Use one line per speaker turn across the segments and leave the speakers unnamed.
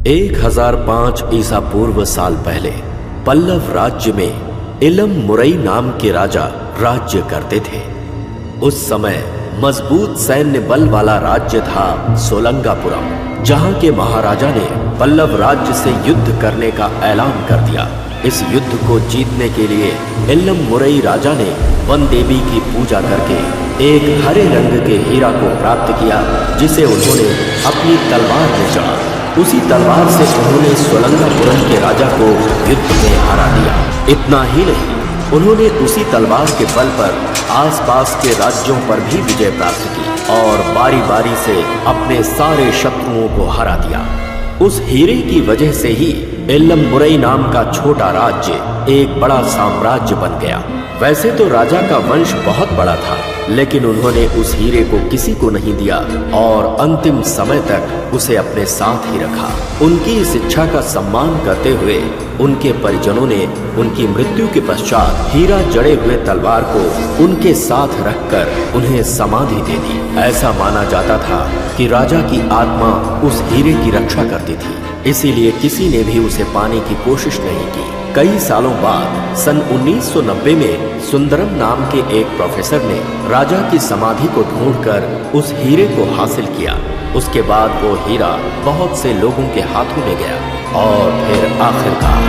1005 ईसा पूर्व साल पहले पल्लव राज्य में इलम मुरई नाम के राजा राज्य करते थे। उस समय मजबूत सैन्य बल वाला राज्य था सोलंगापुरम, जहां के महाराजा ने पल्लव राज्य से युद्ध करने का ऐलान कर दिया। इस युद्ध को जीतने के लिए इलम मुरई राजा ने वन देवी की पूजा करके एक हरे रंग के हीरा को प्राप्त किया, जिसे उन्होंने अपनी तलवार में जड़ा। उसी तलवार से उन्होंने सोलंगापुरम के राजा को युद्ध में हरा दिया। इतना ही नहीं, उन्होंने उसी तलवार के बल पर आसपास के राज्यों पर भी विजय प्राप्त की और बारी बारी से अपने सारे शत्रुओं को हरा दिया। उस हीरे की वजह से ही इलम मुरई नाम का छोटा राज्य एक बड़ा साम्राज्य बन गया। वैसे तो राजा का वंश बहुत बड़ा था, लेकिन उन्होंने उस हीरे को किसी को नहीं दिया और अंतिम समय तक उसे अपने साथ ही रखा। उनकी इस इच्छा का सम्मान करते हुए उनके परिजनों ने उनकी मृत्यु के पश्चात हीरा जड़े हुए तलवार को उनके साथ रखकर उन्हें समाधि दे दी। ऐसा माना जाता था कि राजा की आत्मा उस हीरे की रक्षा करती थी, इसीलिए किसी ने भी उसे पाने की कोशिश नहीं की। कई सालों बाद सन 1990 में सुंदरम नाम के एक प्रोफेसर ने राजा की समाधि को ढूंढकर उस हीरे को हासिल किया। उसके बाद वो हीरा बहुत से लोगों के हाथों में गया और फिर आखिरकार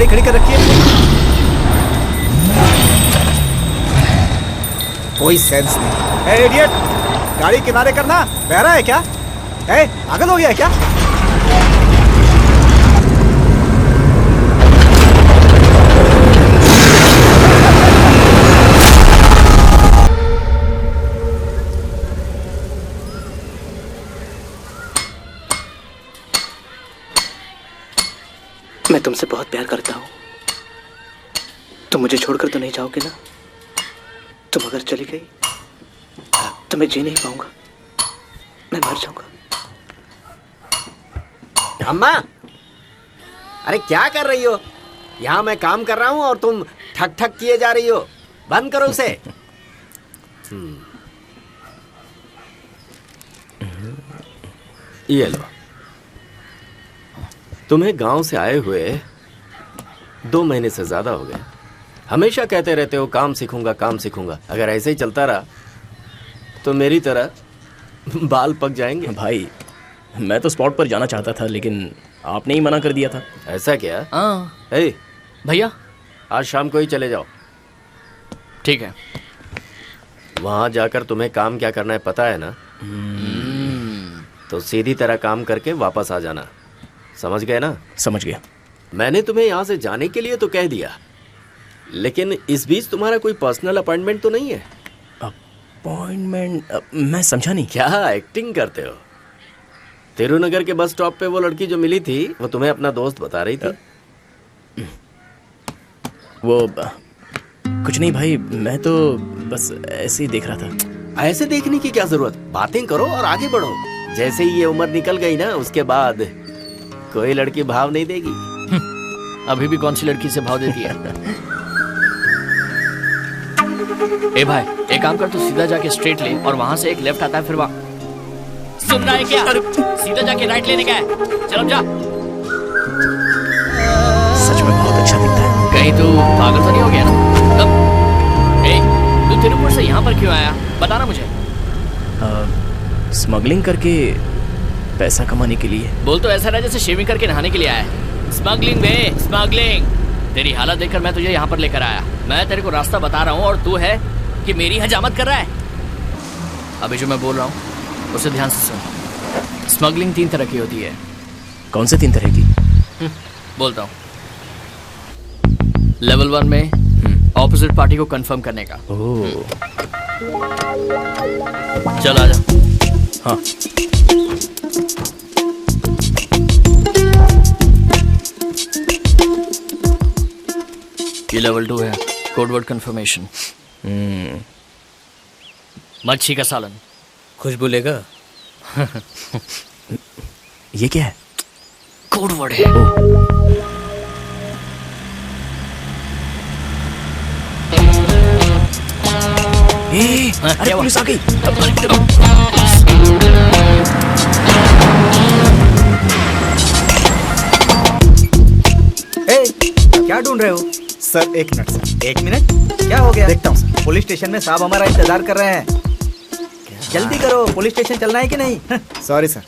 खड़ी कर रखी है। कोई सेंस नहीं। ए इडियट, गाड़ी किनारे करना बहरा है क्या? ए पागल हो गया है क्या?
मैं तुमसे बहुत प्यार करता हूँ। तुम मुझे छोड़कर तो नहीं जाओगे ना? तुम अगर चली गई तो मैं जी नहीं पाऊंगा, मैं मर जाऊंगा।
अम्मा, अरे क्या कर रही हो? यहाँ मैं काम कर रहा हूँ और तुम ठक ठक किए जा रही हो। बंद करो उसे।
ये लो, तुम्हें गांव से आए हुए 2 महीने से ज्यादा हो गए। हमेशा कहते रहते हो काम सीखूंगा काम सीखूंगा। अगर ऐसे ही चलता रहा तो मेरी तरह बाल पक जाएंगे।
भाई, मैं तो स्पॉट पर जाना चाहता था, लेकिन आपने ही मना कर दिया था।
ऐसा क्या?
हाँ
भैया, आज शाम को ही चले जाओ।
ठीक है।
वहां जाकर तुम्हें काम क्या करना है पता है ना? तो सीधी तरह काम करके वापस आ जाना। समझ गए ना?
समझ गया।
मैंने तुम्हें यहाँ से जाने के लिए तो कह दिया, लेकिन इस बीच तुम्हारा कोई पर्सनल अपॉइंटमेंट तो नहीं है?
अपॉइंटमेंट? मैं समझा नहीं।
क्या एक्टिंग करते हो? तिरुनगर के बस स्टॉप पे वो लड़की जो मिली थी, वो तुम्हें अपना दोस्त बता रही थी।
वो कुछ नहीं भाई, मैं तो बस ऐसे ही देख रहा था।
ऐसे देखने की क्या जरूरत? बातें करो और आगे बढ़ो। जैसे ही ये उम्र निकल गई ना, उसके बाद कोई लड़की भाव नहीं देगी।
अभी भी कौन सी लड़की से भाव देती है? ए भाई, एक काम कर, तू सीधा जाके स्ट्रेट ले और वहां से एक लेफ्ट आता है, फिर वहां। सुन रहा है क्या? सीधा जाके राइट लेने का है। चल अब जा।
सच में बहुत अच्छा दिखता है।
कहीं तू पागल तो नहीं हो गया ना? तू तिरुपुर से यहाँ पर क्यों आया? बता ना मुझे।
स्मगलिंग करके पैसा कमाने के लिए।
बोल तो ऐसा रहा जैसे शेविंग करके नहाने के लिए आया है। स्मगलिंग बे, स्मगलिंग। तेरी हालत देखकर मैं तुझे यहाँ पर लेकर आया। मैं तेरे को रास्ता बता रहा हूँ और तू है कि मेरी हजामत कर रहा है। अभी जो मैं बोल रहा हूँ उसे ध्यान से सुन।
स्मगलिंग 3 तरह की होती है।
कौन से 3 तरह की?
बोलता हूँ। लेवल 1 में ऑपोजिट पार्टी को कंफर्म करने का।
ओह
चल आजा।
हाँ।
ये लेवल 2 है, कोडवर्ड कंफर्मेशन। मच्छी का सालन।
खुशबू लेगा?
ये क्या है?
कोडवर्ड है।
अरे पुलिस आ गई।
ए, क्या ढूंढ रहे हो? Sir 1 minute sir. 1 मिनट? क्या हो गया? देखता हूँ सर। पुलिस स्टेशन में साहब हमारा इंतजार कर रहे हैं। जल्दी करो, पुलिस स्टेशन चलना है कि नहीं? Sorry sir.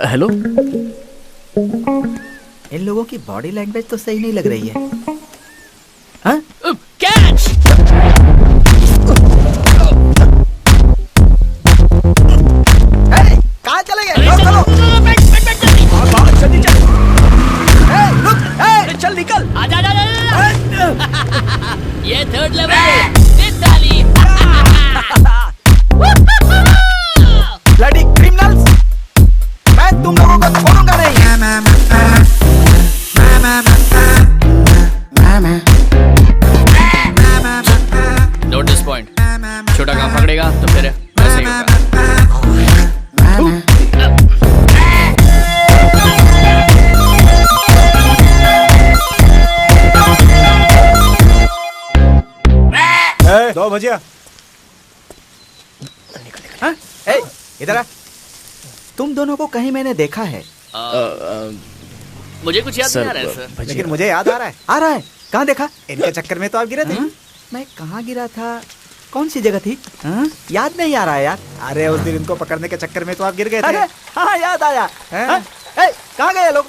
हेलो।
इन लोगों की बॉडी लैंग्वेज तो सही नहीं लग रही है। हाँ?
कैच!
कहाँ चले गए? चलो जल्दी चल। रुक, चल निकल।
आजा आजा आजा। ये 3rd लेवल है। ताली।
ब्लडी क्रिमिनल्स, मैं तुम लोगों को छोड़ूंगा नहीं।
Note this point. छोटा काम पकड़ेगा तो फिर ऐसे ही होगा।
दो भजिया। हाँ? ए, इधर आ। तुम दोनों को कहीं मैंने देखा है।
मुझे कुछ याद नहीं आ रहा है सर।
लेकिन मुझे याद आ रहा है। आ रहा है? कहाँ देखा? इनके चक्कर में तो आप गिरे थे। मैं कहाँ गिरा था? कौन सी जगह थी? याद नहीं आ रहा है यार। अरे उस दिन इनको पकड़ने के चक्कर में तो आप गिर गए थे। हाँ याद आया। कहाँ गए लोग?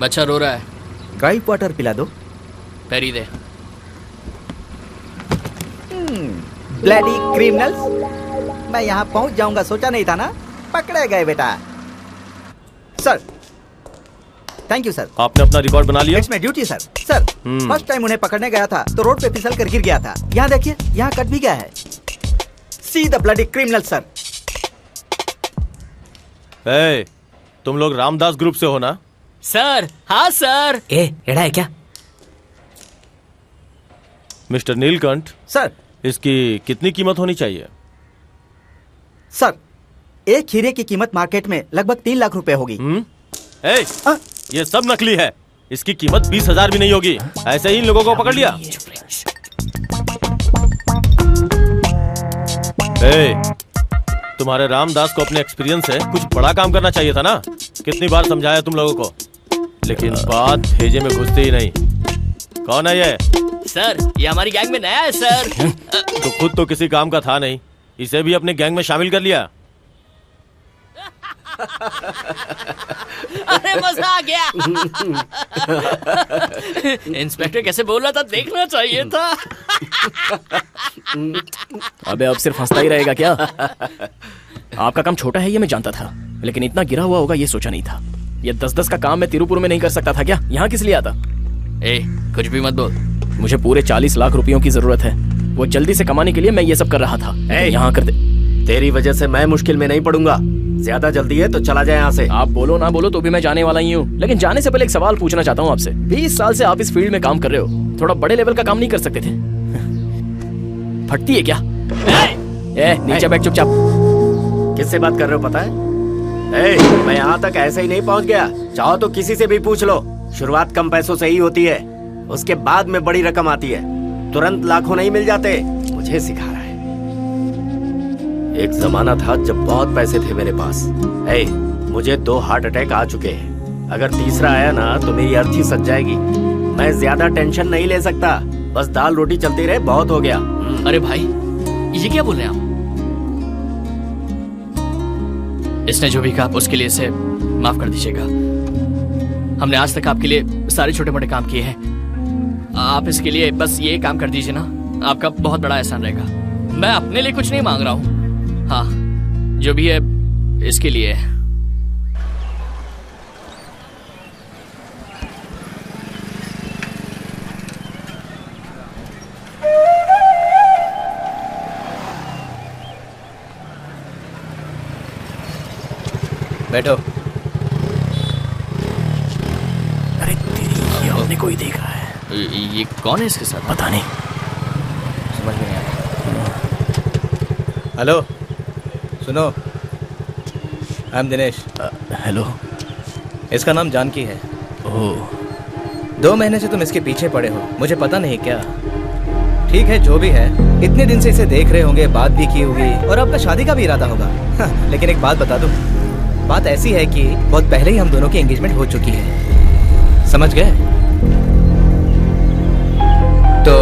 बच्चा रो रहा है।
ड्राई वाटर पिला दो।
पैरी दे।
ब्लडी क्रिमिनल्स, मैं यहाँ पहुँच जाऊंगा सोचा नहीं था ना। पकड़े गए बेटा। Sir thank you sir.
आपने अपना रिकॉर्ड बना लिया?
It's my duty sir. Sir first time उन्हें पकड़ने गया था तो रोड पे फिसल कर गिर गया था। यहाँ देखिए, यहाँ कट भी गया है। See the bloody criminal sir.
ए, तुम लोग रामदास ग्रुप से हो ना?
सर हाँ सर।
एड़ा है क्या?
मिस्टर नीलकंठ,
सर
इसकी कितनी कीमत होनी चाहिए?
सर एक हीरे की कीमत मार्केट में लगभग 3 लाख रुपए होगी।
ए, ये सब नकली है। इसकी कीमत 20,000 भी नहीं होगी। ऐसे ही इन लोगों को पकड़ लिया। ए, तुम्हारे रामदास को अपने एक्सपीरियंस से कुछ बड़ा काम करना चाहिए था ना। कितनी बार समझाया तुम लोगों को, लेकिन बात भेजे में घुसती ही नहीं। कौन है ये?
सर ये हमारी गैंग में नया है सर।
तो खुद तो किसी काम का था नहीं, इसे भी अपने गैंग में शामिल कर लिया।
अरे मजा आ गया। इंस्पेक्टर कैसे बोल रहा था, देखना चाहिए था।
अबे अब सिर्फ हंसता ही रहेगा क्या? आपका काम छोटा है ये मैं जानता था, लेकिन इतना गिरा हुआ होगा ये सोचा नहीं था। ये 10-10 का काम मैं तिरुपुर में नहीं कर सकता था क्या? यहाँ किस लिए आता?
ए, कुछ भी मत बोल।
मुझे पूरे 40 लाख रुपयों की जरूरत है। वो जल्दी से कमाने के लिए मैं ये सब कर रहा था। यहाँ कर दे।
तेरी वजह से मैं मुश्किल में नहीं पड़ूंगा। ज्यादा जल्दी है तो चला जाए यहाँ से।
आप बोलो ना बोलो तो भी मैं जाने वाला ही हूँ, लेकिन जाने से पहले एक सवाल पूछना चाहता हूँ आपसे। 20 साल से आप इस फील्ड में काम कर रहे हो, थोड़ा बड़े लेवल का काम नहीं कर सकते थे? फटती है क्या? नीचे बैठ चुपचाप।
किससे बात कर रहे हो पता है? मैं यहाँ तक ऐसे ही नहीं पहुँच गया। चाहो तो किसी से भी पूछ लो। शुरुआत कम पैसों से ही होती है, उसके बाद में बड़ी रकम आती है। तुरंत लाखों नहीं मिल जाते। मुझे सिखा रहा है। एक जमाना था जब बहुत पैसे थे मेरे पास। मुझे 2 हार्ट अटैक आ चुके हैं। अगर तीसरा आया ना तो मेरी अर्थी सज जाएगी। मैं ज्यादा टेंशन नहीं ले सकता। बस दाल रोटी चलती रहे, बहुत हो गया।
अरे भाई ये क्या बोल रहे हैं आप?
इसने जो भी कहा उसके लिए इसे माफ कर दीजिएगा। हमने आज तक आपके लिए सारे छोटे मोटे काम किए हैं, आप इसके लिए बस ये काम कर दीजिए ना, आपका बहुत बड़ा एहसान रहेगा। मैं अपने लिए कुछ नहीं मांग रहा हूँ, हाँ जो भी है इसके लिए है।
बैठो।
अरे तेरी, ये हमने कोई देख रहा है। ये कौन है इसके साथ? पता नहीं, समझ में नहीं आ रहा।
हेलो, सुनो, आई एम दिनेश।
हेलो।
इसका नाम जानकी है।
ओह,
2 महीने से तुम इसके पीछे पड़े हो, मुझे पता नहीं क्या। ठीक है, जो भी है, इतने दिन से इसे देख रहे होंगे, बात भी की होगी और आपका शादी का भी इरादा होगा। लेकिन एक बात बता दूं, बात ऐसी है कि बहुत पहले ही हम दोनों की एंगेजमेंट हो चुकी है, समझ गए? तो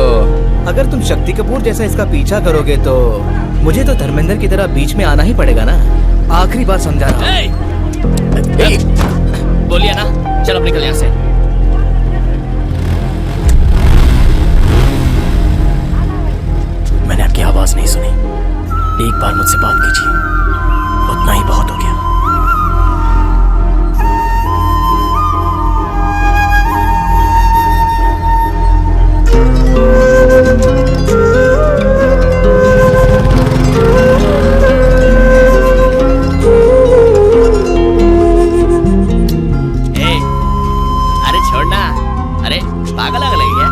अगर तुम शक्ति कपूर जैसा इसका पीछा करोगे तो मुझे तो धर्मेंद्र की तरह बीच में आना ही पड़ेगा ना। आखिरी बात समझा रहा हूं।
बोलिए ना, चल अब निकल यहाँ से। मैंने आपकी आवाज नहीं सुनी, एक बार मुझसे बात कीजिए, उतना ही बहुत हो गया।
अरे छोड़ना, अरे पागल लग गया,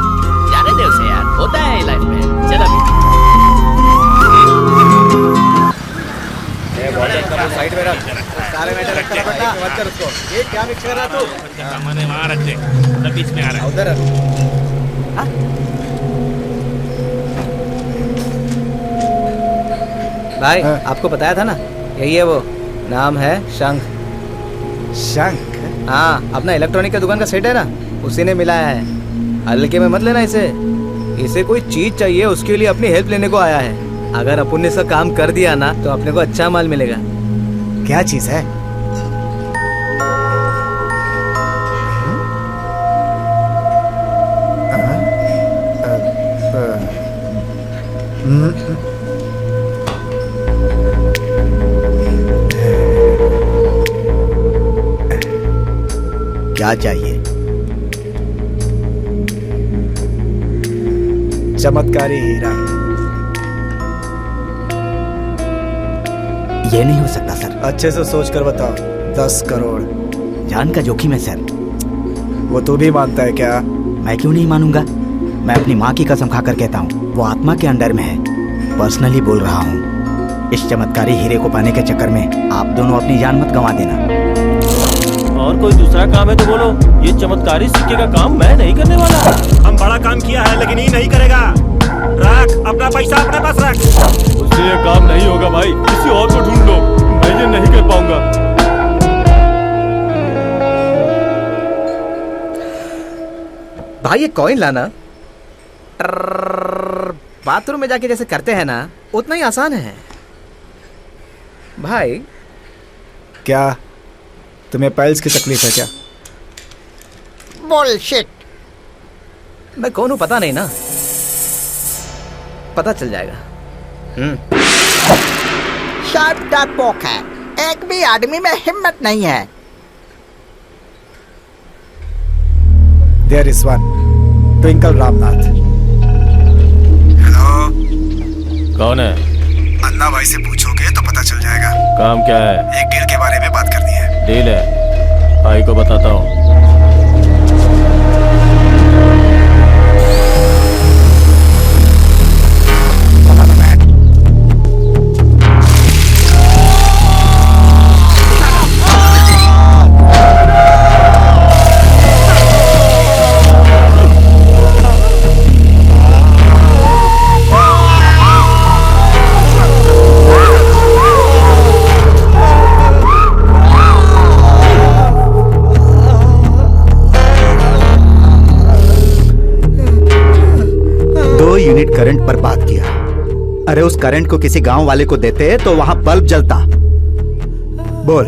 जाने दे उसे यार, होता है लाइफ में। चल अभी
साइड में रख, सारे मैटर रख कर बेटा, मत कर उसको। ये क्या मिक्स कर रहा तू?
सामान वहाँ रख दे, सब बीच में आ रहा है।
उधर भाई, आपको बताया था ना, यही है वो, नाम है शंख।
शंख?
हाँ, अपना इलेक्ट्रॉनिक का दुकान का सेट है ना, उसी ने मिलाया है। हल्के में मत लेना इसे, इसे कोई चीज चाहिए, उसके लिए अपनी हेल्प लेने को आया है। अगर अपन ने इसका काम कर दिया ना तो अपने को अच्छा माल मिलेगा।
क्या चीज है? क्या चाहिए? चमत्कारी हीरा।
ये नहीं हो सकता सर।
अच्छे से सोच कर बताओ। 10 करोड़।
जान का जोखिम है सर।
वो तू भी मानता है क्या?
मैं क्यों नहीं मानूंगा, मैं अपनी माँ की कसम खाकर कहता हूँ, वो आत्मा के अंडर में है। पर्सनली बोल रहा हूँ, इस चमत्कारी हीरे को पाने के चक्कर में आप दोनों अपनी जान मत गंवा देना।
और कोई दूसरा काम है तो बोलो, ये चमत्कारी सिक्के का काम मैं नहीं करने वाला।
हम बड़ा काम किया है लेकिन ये नहीं करेगा। रख अपना पैसा अपने पास रख।
उससे ये काम नहीं होगा भाई, किसी और को ढूंढ लो, मैं ये नहीं कर पाऊंगा।
भाई ये कॉइन लाना बाथरूम में जाके जैसे करते हैं ना, उतना ही आसान है भाई।
क्या तुम्हें पाइल्स की तकलीफ है क्या?
बुलशिट।
मैं कौन हूं पता नहीं ना, पता चल जाएगा।
शार्प डरपोक है, एक भी आदमी में हिम्मत नहीं है।
There is one, twinkle Ramnath. Hello,
कौन है?
अन्ना भाई से पूछोगे तो पता चल जाएगा।
काम क्या है?
एक डील के बारे में बात करनी है।
डील है, भाई को बताता हूँ।
यूनिट करंट पर बात किया। अरे उस करंट को किसी गांव वाले को देते तो वहां बल्ब जलता। बोल।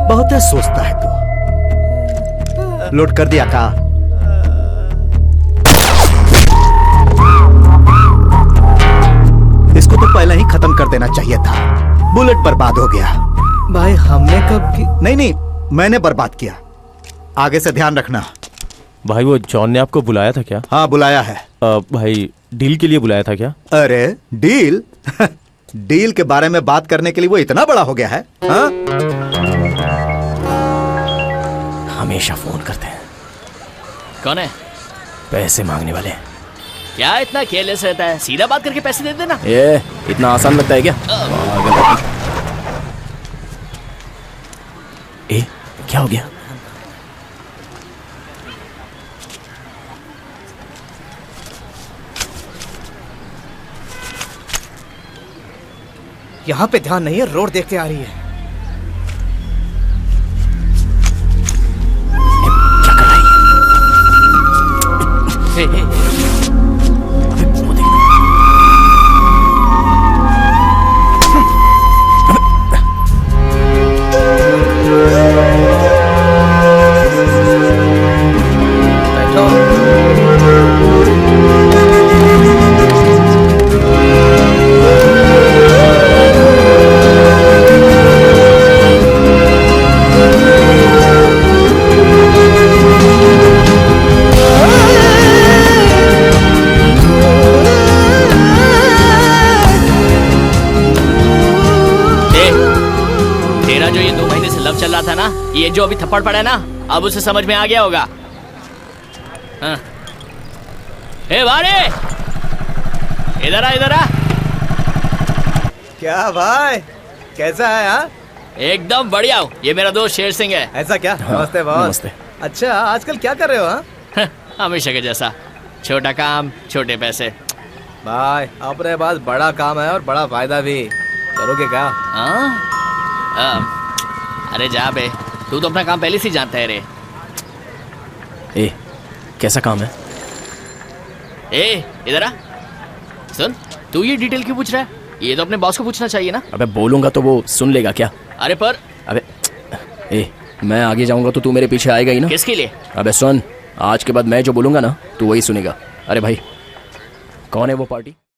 बहुत सोचता है तू। लूट कर दिया का? इसको तो पहले ही खत्म कर देना चाहिए था। बुलेट बर्बाद हो गया।
भाई हमने कब की?
नहीं, मैंने बर्बाद किया। आगे से ध्यान रखना।
भाई वो जॉन ने आपको बुलाया था क्या?
हाँ, बुलाया है।
भाई डील के लिए बुलाया था क्या?
अरे डील? डील के बारे में बात करने के लिए वो इतना बड़ा हो गया है? हाँ?
हमेशा फोन करते हैं।
कौन है?
पैसे मांगने वाले।
क्या इतना केयरलेस रहता है? सीधा बात करके पैसे दे देना।
ये इतना आसान लगता है क्या? ए, क्या हो गया?
यहाँ पे ध्यान नहीं है, रोड देखते आ रही है।
क्या कर रही है?
हे, हे,
अबे, वो देख।
बैठो।
तेरा जो ये 2 महीने से लव चल रहा था ना, ये जो अभी थप्पड़ पड़ा है ना, अब उसे समझ में आ गया होगा। हाँ। ए बारे, इधर आ, इधर आ।
क्या भाई, कैसा है? हाँ,
एकदम बढ़िया हूँ। ये मेरा दोस्त शेर सिंह है।
ऐसा क्या? नमस्ते बॉस।
नमस्ते।
अच्छा, आजकल क्या कर रहे हो? हाँ
हमेशा के जैसा, छोटा काम छोटे पैसे।
भाई, अपने पास बड़ा काम है और बड़ा फायदा भी। करोगे क्या?
हाँ? अरे जा बे, तू तो अपना काम पहले से ही जानता है रे।
ए, कैसा काम है?
ए, इधर आ। सुन, तू ये डिटेल क्यों पूछ रहा है? ये तो अपने बॉस को पूछना चाहिए ना।
अबे बोलूंगा तो वो सुन लेगा क्या?
अरे पर
अबे ए, मैं आगे जाऊंगा तो तू मेरे पीछे आएगा ही ना?
किसके लिए?
अबे सुन, आज के बाद मैं जो बोलूंगा ना तू वही सुनेगा। अरे भाई, कौन है वो पार्टी?